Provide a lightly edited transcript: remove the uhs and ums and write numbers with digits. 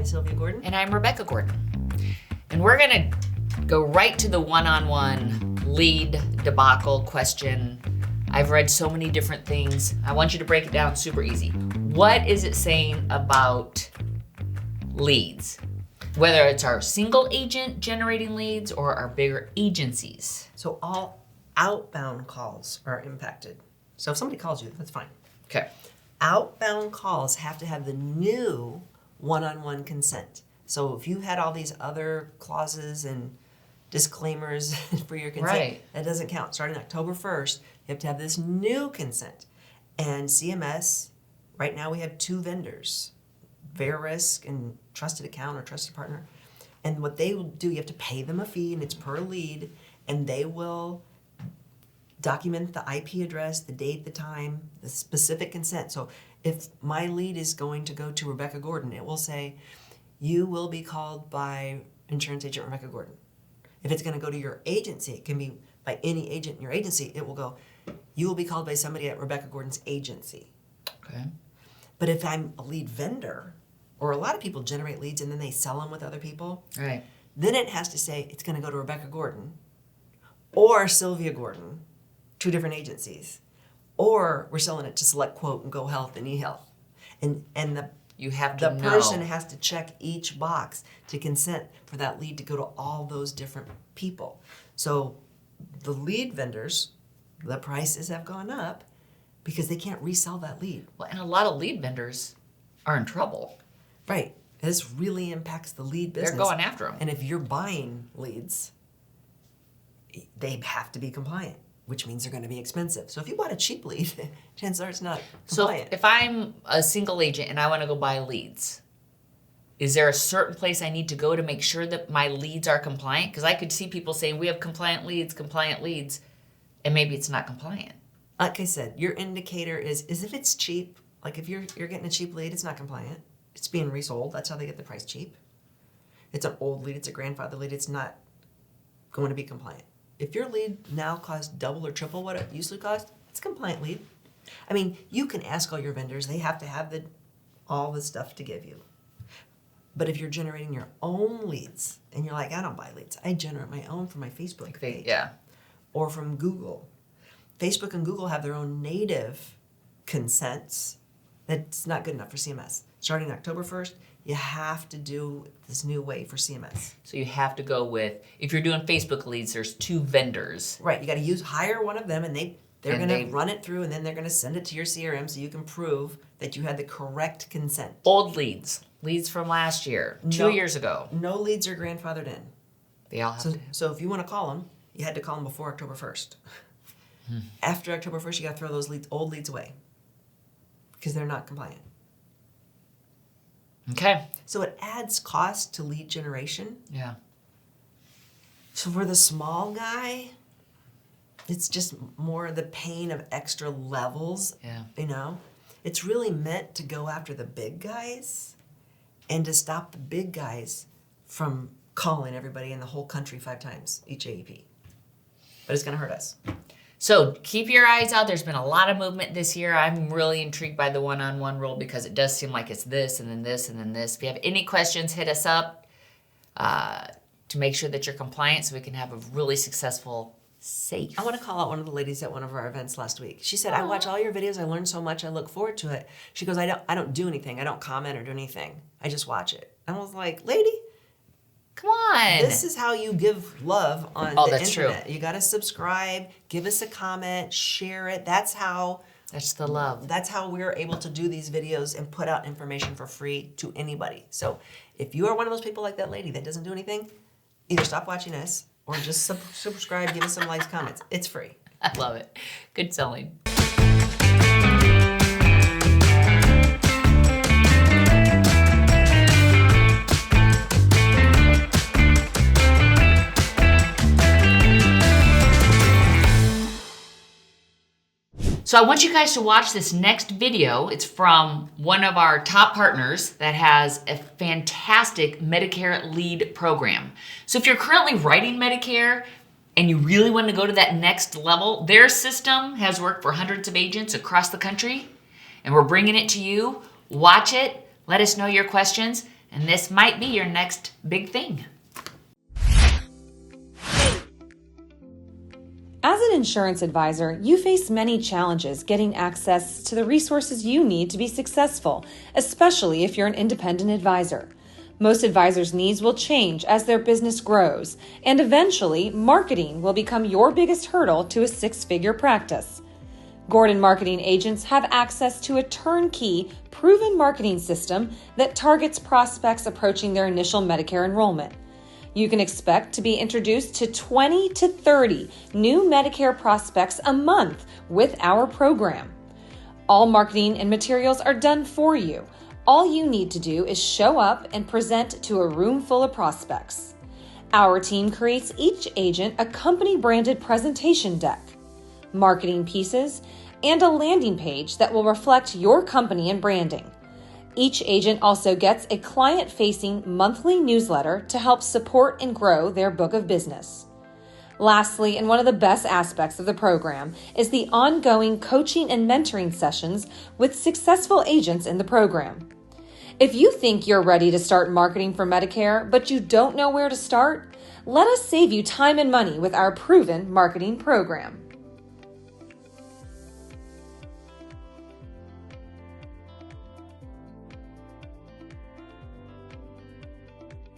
Sylvia Gordon. And I'm Rebecca Gordon. And we're gonna go right to the one-on-one lead debacle question. I've read so many different things. I want you to break it down super easy. What is it saying about leads? Whether it's our single agent generating leads or our bigger agencies. So all outbound calls are impacted. So if somebody calls you, that's fine. Okay. Outbound calls have to have the new one-on-one consent. So if you had all these other clauses and disclaimers for your consent, Right. that doesn't count. Starting October 1st, you have to have this new consent. And CMS, right now we have 2 vendors, Verisk and Trusted Account or Trusted Partner. And what they will do, you have to pay them a fee, and it's per lead, and they will document the IP address, the date, the time, the specific consent. So if my lead is going to go to Rebecca Gordon, it will say, you will be called by insurance agent Rebecca Gordon. If it's going to go to your agency, it can be by any agent in your agency, it will go, you will be called by somebody at Rebecca Gordon's agency. Okay. But if I'm a lead vendor, or a lot of people generate leads and then they sell them with other people, Right. then it has to say it's going to go to Rebecca Gordon or Sylvia Gordon, 2 different agencies, or we're selling it to Select Quote and Go Health and eHealth. And the You have to know. person has to check each box to consent for that lead to go to all those different people. So the lead vendors, the prices have gone up because they can't resell that lead. Well, and a lot of lead vendors are in trouble. Right. This really impacts the lead business. They're going after them. And if you're buying leads, they have to be compliant, which means they're going to be expensive. So if you bought a cheap lead, chances are it's not compliant. So if I'm a single agent and I want to go buy leads, is there a certain place I need to go to make sure that my leads are compliant? Because I could see people saying we have compliant leads, and maybe it's not compliant. Like I said, your indicator is if it's cheap. Like if you're getting a cheap lead, it's not compliant. It's being resold. That's how they get the price cheap. It's an old lead. It's a grandfather lead. It's not going to be compliant. If your lead now costs double or triple what it used to cost, it's a compliant lead. I mean, you can ask all your vendors. They have to have all the stuff to give you. But if you're generating your own leads, and you're like, I don't buy leads. I generate my own from my Facebook page. Yeah. Or from Google. Facebook and Google have their own native consents. That's not good enough for CMS. Starting October 1st, you have to do this new way for CMS. So you have to go with, if you're doing Facebook leads, there's 2 vendors. Right, you got to hire one of them, and they're going to run it through, and then they're going to send it to your CRM so you can prove that you had the correct consent. Old leads from last year, 2 years ago. No leads are grandfathered in. They all have to. So if you want to call them, you had to call them before October 1st. After October 1st, you got to throw those old leads away because they're not compliant. Okay. So it adds cost to lead generation. Yeah. So for the small guy, it's just more the pain of extra levels. Yeah. You know, it's really meant to go after the big guys and to stop the big guys from calling everybody in the whole country 5 times each AEP. But it's going to hurt us. So keep your eyes out. There's been a lot of movement this year. I'm really intrigued by the one-on-one rule because it does seem like it's this and then this and then this. If you have any questions, hit us up to make sure that you're compliant so we can have a really successful, safe. I want to call out one of the ladies at one of our events last week. She said, I watch all your videos. I learned so much. I look forward to it. She goes, I don't do anything. I don't comment or do anything. I just watch it. I was like, lady, Come on. this is how you give love on the that's internet. true. You got to subscribe, give us a comment, share it. That's how the love. That's how we're able to do these videos and put out information for free to anybody. So if you are one of those people like that lady that doesn't do anything, either stop watching us or just subscribe, give us some likes, comments. It's free. I love it. Good selling. So I want you guys to watch this next video. It's from one of our top partners that has a fantastic Medicare lead program. So if you're currently writing Medicare and you really want to go to that next level, their system has worked for hundreds of agents across the country, and we're bringing it to you. Watch it. Let us know your questions. And this might be your next big thing. As an insurance advisor, you face many challenges getting access to the resources you need to be successful, especially if you're an independent advisor. Most advisors' needs will change as their business grows, and eventually, marketing will become your biggest hurdle to a six-figure practice. Gordon marketing agents have access to a turnkey, proven marketing system that targets prospects approaching their initial Medicare enrollment. You can expect to be introduced to 20 to 30 new Medicare prospects a month with our program. All marketing and materials are done for you. All you need to do is show up and present to a room full of prospects. Our team creates each agent a company-branded presentation deck, marketing pieces, and a landing page that will reflect your company and branding. Each agent also gets a client-facing monthly newsletter to help support and grow their book of business. Lastly, and one of the best aspects of the program, is the ongoing coaching and mentoring sessions with successful agents in the program. If you think you're ready to start marketing for Medicare, but you don't know where to start, let us save you time and money with our proven marketing program.